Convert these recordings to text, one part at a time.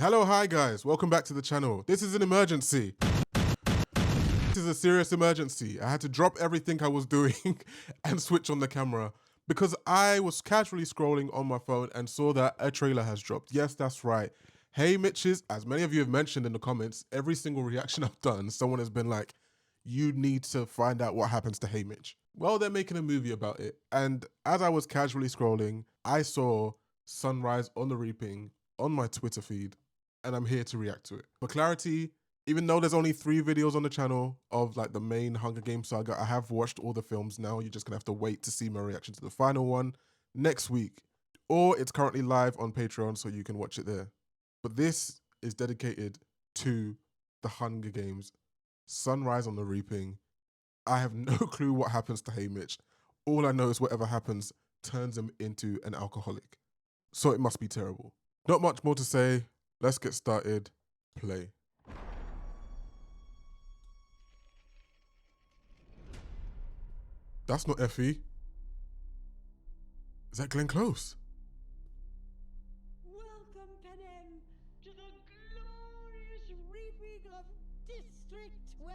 Hello, hi guys, welcome back to the channel. This is an emergency. This is a serious emergency. I had to drop everything I was doing and switch on the camera because I was casually scrolling on my phone and saw that a trailer has dropped. Yes, that's right. Hey Mitches, as many of you have mentioned in the comments, every single reaction I've done, someone has been like, you need to find out what happens to Hey Mitch. Well, they're making a movie about it. And as I was casually scrolling, I saw Sunrise on the Reaping on my Twitter feed, and I'm here to react to it. For clarity, even though there's only 3 videos on the channel of like the main Hunger Games saga, I have watched all the films now. You're just gonna have to wait to see my reaction to the final one next week. Or it's currently live on Patreon, so you can watch it there. But this is dedicated to the Hunger Games, Sunrise on the Reaping. I have no clue what happens to Haymitch. All I know is whatever happens turns him into an alcoholic. So it must be terrible. Not much more to say. Let's get started. Play. That's not Effie. Is that Glenn Close? Welcome, Panem, to the glorious reaping of District 12.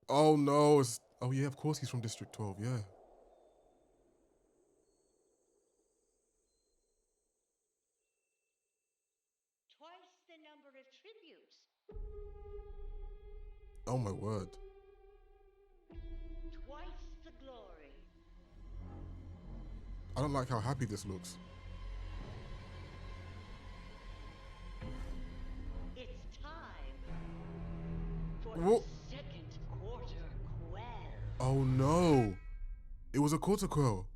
Oh no, oh yeah, of course he's from District 12, yeah. Twice the number of tributes. Oh my word. Twice the glory. I don't like how happy this looks. It's time for What? the second quarter quell. Oh no. It was a quarter quell.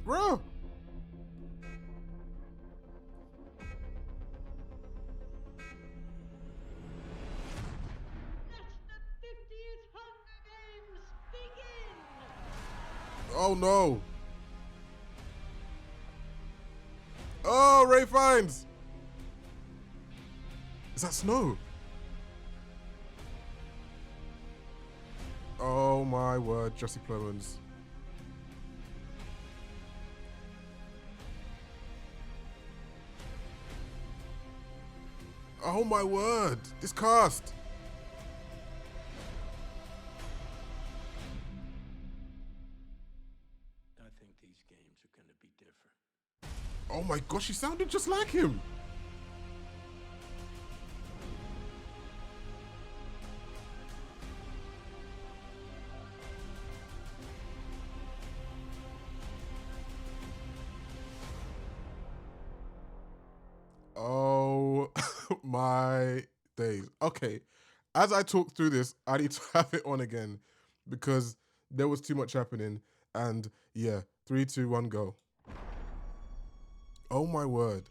Bro. Let the 50th Hunger Games begin! Oh no. Oh, Ray Fiennes. Is that Snow? Oh my word, Jesse Plemons. Oh my word, this cast. I think these games are going to be different. Oh my gosh, he sounded just like him. Oh my days. Okay, as I talk through this, I need to have it on again because there was too much happening. And yeah, 3, 2, 1, go. Oh my word.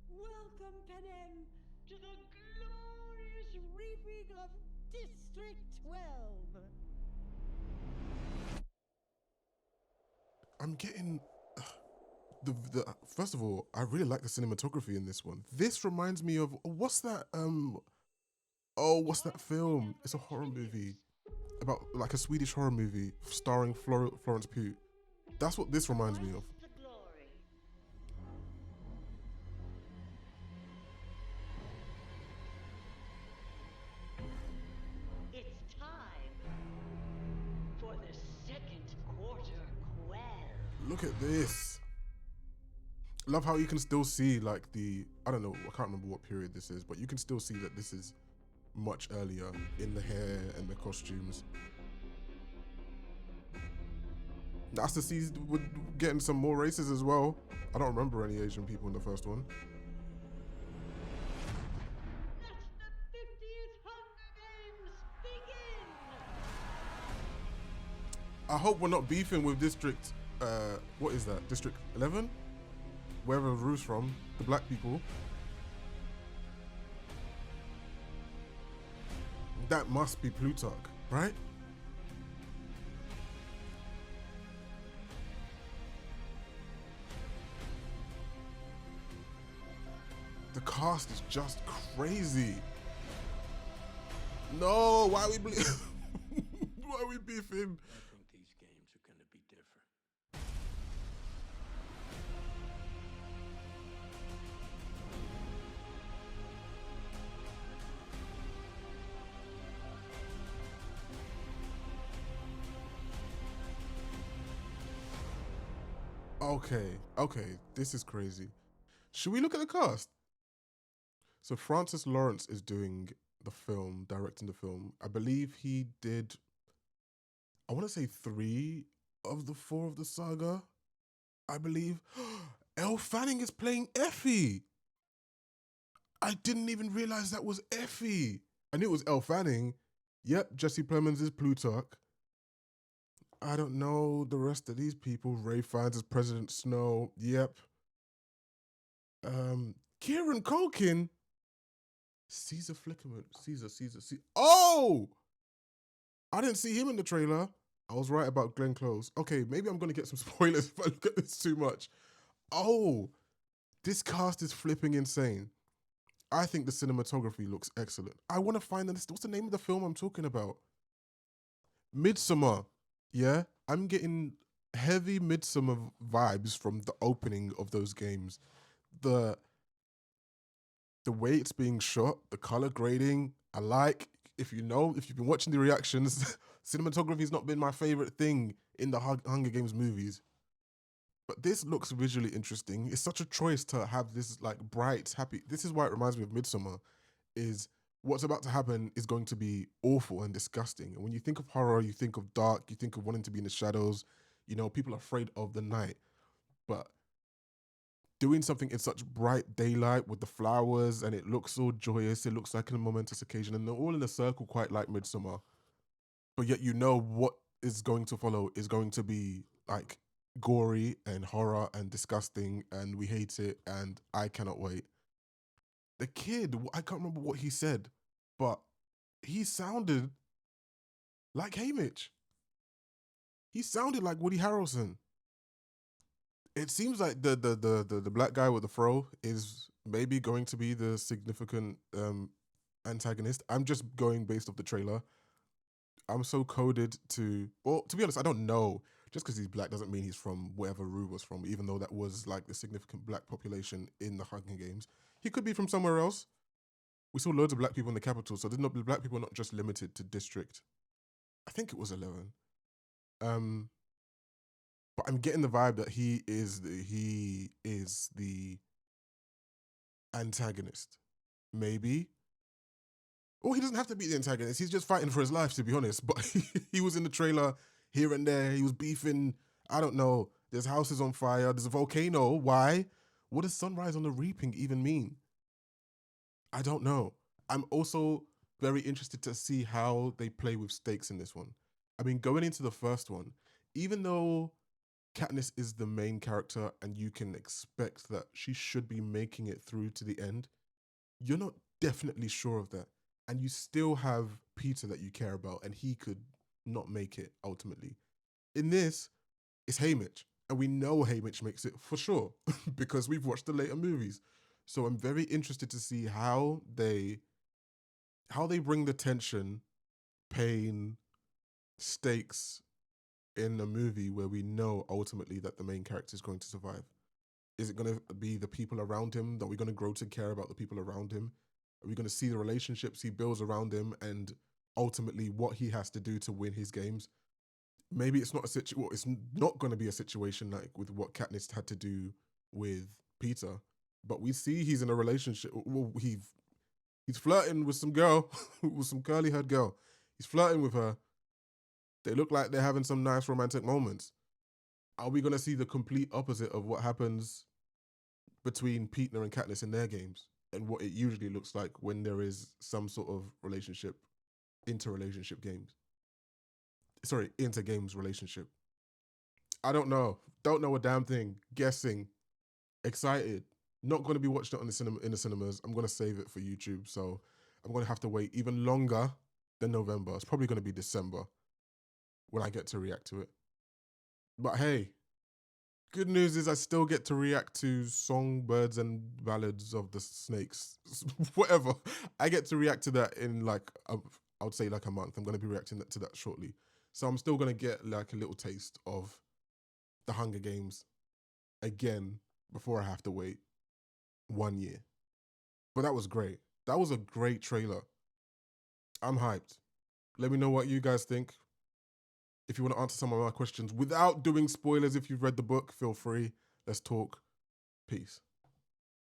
Welcome, Panem, to the glorious reaping of District 12. I'm getting the first of all, I really like the cinematography in this one. This reminds me of what's that what's that film? It's a horror movie about like a Swedish horror movie starring Florence Pugh. That's what this reminds me of. The glory. It's time for the second quarter quell. Look at this. Love how you can still see like the, I don't know, I can't remember what period this is, but you can still see that this is much earlier in the hair and the costumes. Nice to see we're getting some more races as well. I don't remember any Asian people in the first one. Let the 50th Hunger Games begin! I hope we're not beefing with District, what is that? District 11? Wherever Rue's from, the black people. That must be Plutarch, right? The cast is just crazy. No, why are we why are we beefing? I think these games are going to be different. Okay, this is crazy. Should we look at the cast? So Francis Lawrence is doing the film, directing the film. I believe he did, I want to say 3 of the 4 of the saga, I believe. Elle Fanning is playing Effie. I didn't even realize that was Effie. I knew it was Elle Fanning. Yep, Jesse Plemons is Plutarch. I don't know the rest of these people. Ray Fiennes as President Snow. Yep. Kieran Culkin. Caesar Flickerman. Caesar. Oh! I didn't see him in the trailer. I was right about Glenn Close. Okay, maybe I'm going to get some spoilers if I look at this too much. Oh, this cast is flipping insane. I think the cinematography looks excellent. I want to find this. What's the name of the film I'm talking about? Midsummer. Yeah, I'm getting heavy Midsummer vibes from the opening of those games. The way it's being shot, the color grading, I like. If you've been watching the reactions, cinematography's not been my favorite thing in the Hunger Games movies. But this looks visually interesting. It's such a choice to have this like bright, happy. This is why it reminds me of Midsummer. Is what's about to happen is going to be awful and disgusting. And when you think of horror, you think of dark, you think of wanting to be in the shadows. You know, people are afraid of the night. But doing something in such bright daylight with the flowers and it looks so joyous, it looks like a momentous occasion, and they're all in a circle quite like Midsummer. But yet you know what is going to follow is going to be like gory and horror and disgusting, and we hate it, and I cannot wait. The kid, I can't remember what he said, but he sounded like Haymitch. He sounded like Woody Harrelson. It seems like the black guy with the fro is maybe going to be the significant antagonist. I'm just going based off the trailer. I'm so coded to, well, to be honest, I don't know. Just because he's black doesn't mean he's from wherever Rue was from, even though that was like the significant black population in the Hunger Games. He could be from somewhere else. We saw loads of black people in the capital, so black people are not just limited to district. I think it was 11. But I'm getting the vibe that he is the antagonist. Maybe. Or he doesn't have to be the antagonist. He's just fighting for his life, to be honest. But he was in the trailer here and there. He was beefing. I don't know. There's houses on fire. There's a volcano. Why? What does Sunrise on the Reaping even mean? I don't know. I'm also very interested to see how they play with stakes in this one. I mean, going into the first one, even though Katniss is the main character and you can expect that she should be making it through to the end, you're not definitely sure of that. And you still have Peter that you care about, and he could not make it ultimately. In this, it's Haymitch, and we know Haymitch makes it for sure because we've watched the later movies. So I'm very interested to see how they bring the tension, pain, stakes in a movie where we know ultimately that the main character is going to survive. Is it going to be the people around him? That we're going to grow to care about the people around him? Are we going to see the relationships he builds around him and ultimately what he has to do to win his games? Maybe it's not it's not going to be a situation like with what Katniss had to do with Peter, but we see he's in a relationship. Well, he's flirting with some girl, with some curly-haired girl. He's flirting with her. They look like they're having some nice romantic moments. Are we going to see the complete opposite of what happens between Peter and Katniss in their games and what it usually looks like when there is some sort of relationship, interrelationship games? Sorry, inter-games relationship. I don't know. Don't know a damn thing. Guessing. Excited. Not going to be watching it on in the cinemas. I'm going to save it for YouTube. So I'm going to have to wait even longer than November. It's probably going to be December when I get to react to it. But hey, Good news is I still get to react to songbirds and ballads of the snakes. Whatever. I get to react to that in like, I would say like a month. I'm going to be reacting to that shortly. So I'm still going to get like a little taste of the Hunger Games again before I have to wait 1 year. But that was great. That was a great trailer. I'm hyped. Let me know what you guys think. If you want to answer some of my questions without doing spoilers, if you've read the book, feel free. Let's talk. Peace.